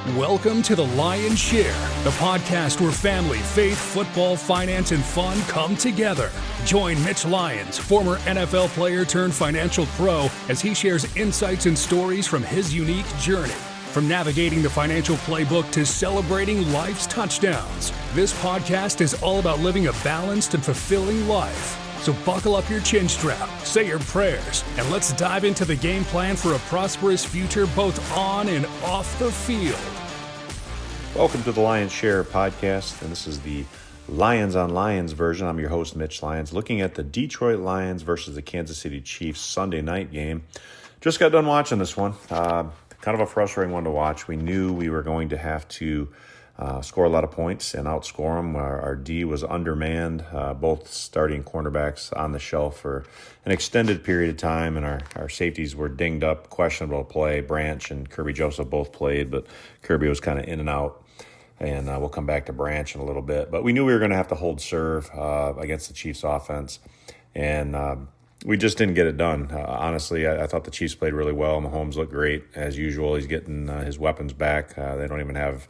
Welcome to the Lyons Share, the podcast where family, faith, football, finance, and fun come together. Join Mitch Lyons, former NFL player turned financial pro, as he shares insights and stories from his unique journey. From navigating the financial playbook to celebrating life's touchdowns, this podcast is all about living a balanced and fulfilling life. So buckle up your chin strap, say your prayers, and let's dive into the game plan for a prosperous future both on and off the field. Welcome to the Lyons Share podcast, and this is the Lions on Lions version. I'm your host, Mitch Lyons, looking at the Detroit Lions versus the Kansas City Chiefs Sunday night game. Just got done watching this one. Kind of a frustrating one to watch. We knew we were going to have to score a lot of points and outscore them. Our D was undermanned, both starting cornerbacks on the shelf for an extended period of time, and our safeties were dinged up, questionable play. Branch and Kirby Joseph both played, but Kirby was kind of in and out, and we'll come back to Branch in a little bit. But we knew we were going to have to hold serve against the Chiefs offense, and we just didn't get it done. Honestly, I thought the Chiefs played really well. Mahomes looked great, as usual. He's getting his weapons back. They don't even have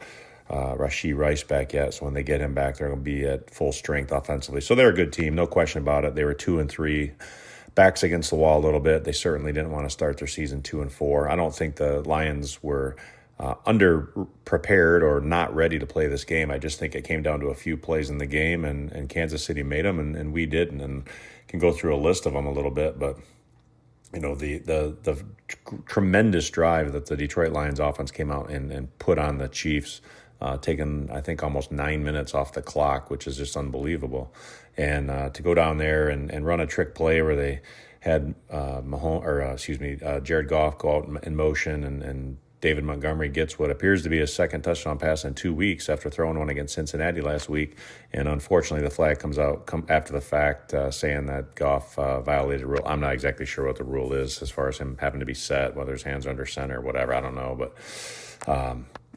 Rashee Rice back yet, so when they get him back, they're going to be at full strength offensively. So they're a good team, no question about it. They were 2-3, backs against the wall a little bit. They certainly didn't want to start their season 2-4. I don't think the Lions were under-prepared or not ready to play this game. I just think it came down to a few plays in the game, and Kansas City made them, and we didn't. And can go through a list of them a little bit, but you know, the tremendous drive that the Detroit Lions offense came out and put on the Chiefs, taking, I think, almost 9 minutes off the clock, which is just unbelievable. And to go down there and run a trick play where they had Jared Goff go out in motion, and David Montgomery gets what appears to be his second touchdown pass in 2 weeks after throwing one against Cincinnati last week. And unfortunately, the flag comes out after the fact saying that Goff violated rule. I'm not exactly sure what the rule is as far as him having to be set, whether his hands are under center or whatever. I don't know, but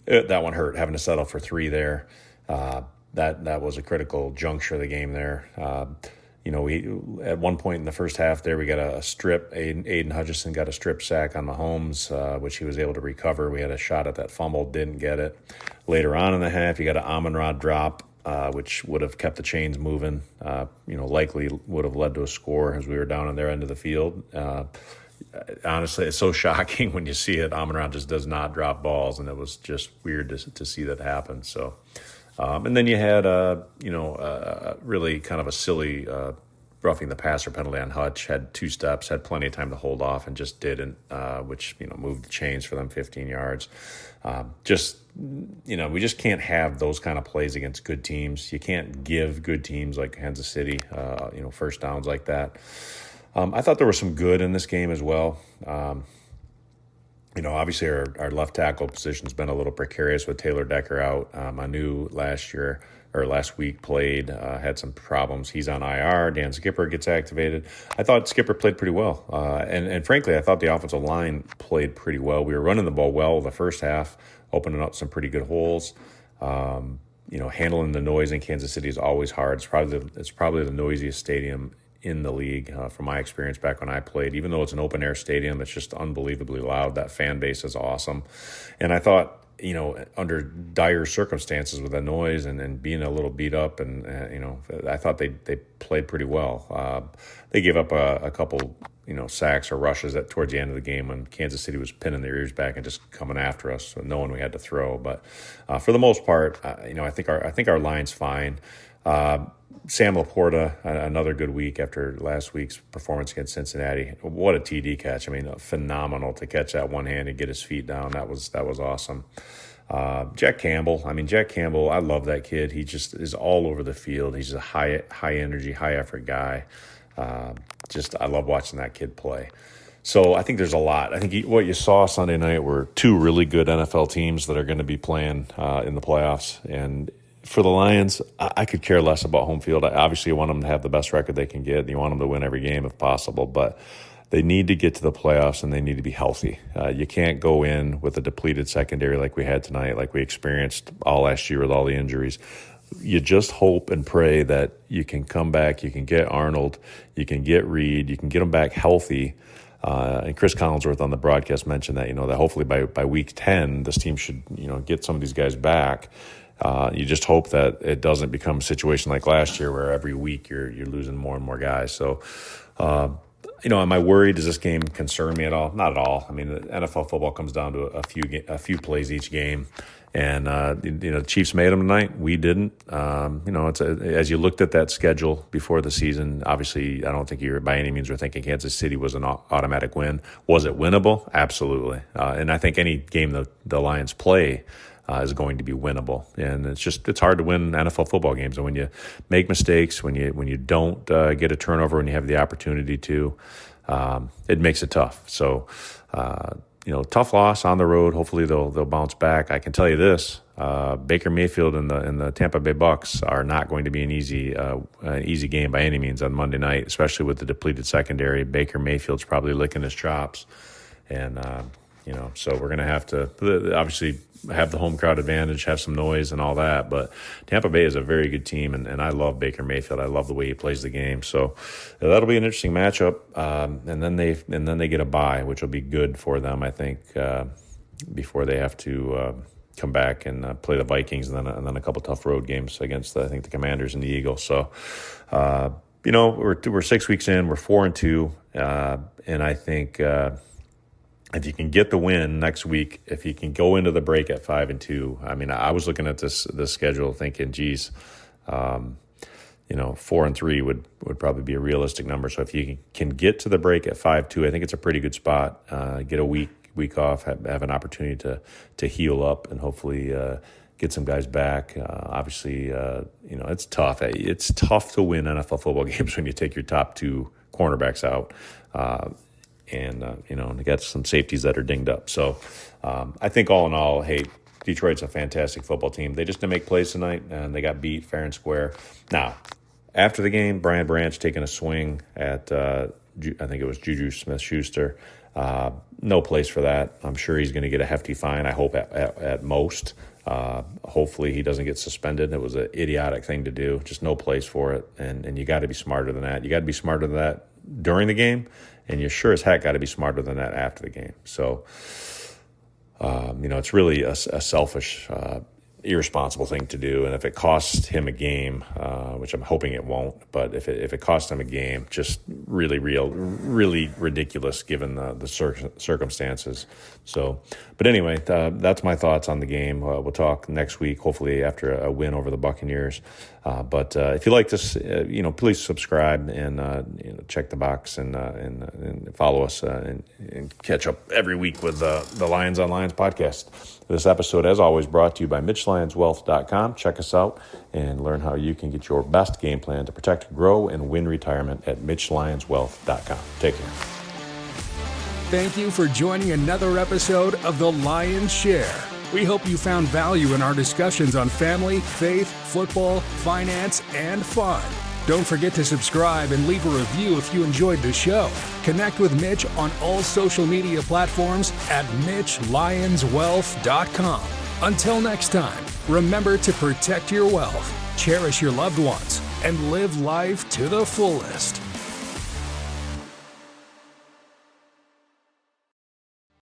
that one hurt, having to settle for 3 there. That was a critical juncture of the game there. We at one point in the first half there, we got a strip. Aiden Hutchinson got a strip sack on Mahomes, which he was able to recover. We had a shot at that fumble, didn't get it. Later on in the half, you got an Amon-Ra drop, which would have kept the chains moving. Likely would have led to a score as we were down on their end of the field. Honestly, it's so shocking when you see it. Amon-Ra just does not drop balls, and it was just weird to see that happen. So. And then you had, really kind of a silly roughing the passer penalty on Hutch. Had 2 steps, had plenty of time to hold off, and just didn't, which, moved the chains for them 15 yards. We just can't have those kind of plays against good teams. You can't give good teams like Kansas City, first downs like that. I thought there was some good in this game as well. Obviously our left tackle position's been a little precarious with Taylor Decker out. Manu last week played, had some problems. He's on IR. Dan Skipper gets activated. I thought Skipper played pretty well. And frankly, I thought the offensive line played pretty well. We were running the ball well the first half, opening up some pretty good holes. Handling the noise in Kansas City is always hard. It's probably the noisiest stadium in the league, from my experience back when I played. Even though it's an open-air stadium, it's just unbelievably loud. That fan base is awesome. And I thought, under dire circumstances with the noise and being a little beat up, and I thought they played pretty well. They gave up a couple, sacks or rushes towards the end of the game when Kansas City was pinning their ears back and just coming after us, so knowing we had to throw. But for the most part, I think our line's fine. Sam Laporta, another good week after last week's performance against Cincinnati. What a TD catch. I mean, phenomenal to catch that one hand and get his feet down. That was awesome. Jack Campbell, I love that kid. He just is all over the field. He's a high energy, high effort guy. I love watching that kid play. So I think there's a lot. I think what you saw Sunday night were 2 really good NFL teams that are going to be playing in the playoffs. And for the Lions, I could care less about home field. Obviously, you want them to have the best record they can get. You want them to win every game if possible, but they need to get to the playoffs and they need to be healthy. You can't go in with a depleted secondary like we had tonight, like we experienced all last year with all the injuries. You just hope and pray that you can come back, you can get Arnold, you can get Reed, you can get them back healthy, And Chris Collinsworth on the broadcast mentioned that, that hopefully by week 10, this team should, get some of these guys back. You just hope that it doesn't become a situation like last year where every week you're losing more and more guys. So, am I worried? Does this game concern me at all? Not at all. I mean, NFL football comes down to a few plays each game. And, the Chiefs made them tonight. We didn't. As you looked at that schedule before the season, obviously, I don't think you by any means were thinking Kansas City was an automatic win. Was it winnable? Absolutely. And I think any game the Lions play is going to be winnable. And it's hard to win NFL football games. And when you make mistakes, when you don't get a turnover, when you have the opportunity to, it makes it tough. So, tough loss on the road. Hopefully they'll bounce back. I can tell you this: Baker Mayfield and the Tampa Bay Bucks are not going to be an easy game by any means on Monday night, especially with the depleted secondary. Baker Mayfield's probably licking his chops, and so we're going to have to obviously have the home crowd advantage, have some noise and all that. But Tampa Bay is a very good team, and I love Baker Mayfield. I love the way he plays the game. So that'll be an interesting matchup. And then they get a bye, which will be good for them, I think, before they have to come back and play the Vikings, and then a couple tough road games against the Commanders and the Eagles. So we're 6 weeks in, we're 4-2, and I think. If you can get the win next week, if you can go into the break at 5-2, I mean, I was looking at this schedule thinking, geez, 4-3 would probably be a realistic number. So if you can get to the break at 5-2, I think it's a pretty good spot. Get a week off, have an opportunity to heal up, and hopefully get some guys back. Obviously, it's tough. It's tough to win NFL football games when you take your top two cornerbacks out. And they got some safeties that are dinged up. So I think all in all, hey, Detroit's a fantastic football team. They just didn't make plays tonight, and they got beat fair and square. Now, after the game, Brian Branch taking a swing at, I think it was Juju Smith-Schuster. No place for that. I'm sure he's going to get a hefty fine, I hope, at most. Hopefully he doesn't get suspended. It was an idiotic thing to do. Just no place for it. And you got to be smarter than that. You got to be smarter than that during the game, and you sure as heck got to be smarter than that after the game. So, it's really a selfish, irresponsible thing to do. And if it costs him a game, which I'm hoping it won't, but if it costs him a game, just really ridiculous given the circumstances. So, but anyway, that's my thoughts on the game. We'll talk next week, hopefully after a win over the Buccaneers. But if you like this, please subscribe and check the box and follow us and catch up every week with the Lions on Lions podcast. This episode, as always, brought to you by MitchLyonsWealth.com. Check us out and learn how you can get your best game plan to protect, grow, and win retirement at MitchLyonsWealth.com. Take care. Thank you for joining another episode of The Lions Share. We hope you found value in our discussions on family, faith, football, finance, and fun. Don't forget to subscribe and leave a review if you enjoyed the show. Connect with Mitch on all social media platforms at MitchLyonsWealth.com. Until next time, remember to protect your wealth, cherish your loved ones, and live life to the fullest.